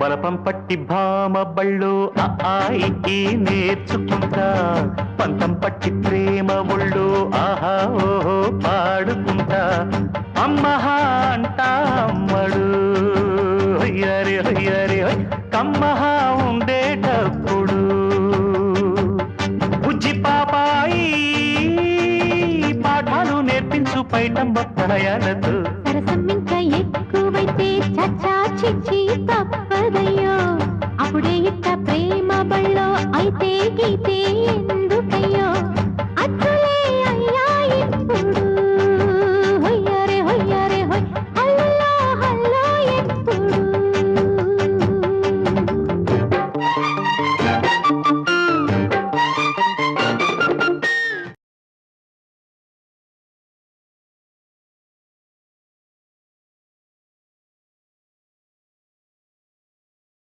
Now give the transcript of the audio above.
బలపం పట్టి భామ బళ్ళు ఆయికి నేర్చుకుంటా పంతం పట్టి ప్రేమ ఒళ్ళు ఆహా ఓహో పాడుకుంటా అమ్మహా అంటా అమ్మడు హొయ్యరి హొయ్యరి కమ్మహా ఉండేటప్పుడు బుజ్జి పాపాయి పాఠాలు నేర్పించు పైటమ్మ ప్రయాణతో సరసం ఇంకా ఎక్కువైతే చచ్చా చిచ్చి తప్పదయ్యో అప్పుడే ఇట్ట ప్రేమ బళ్ళో అయితే గీతే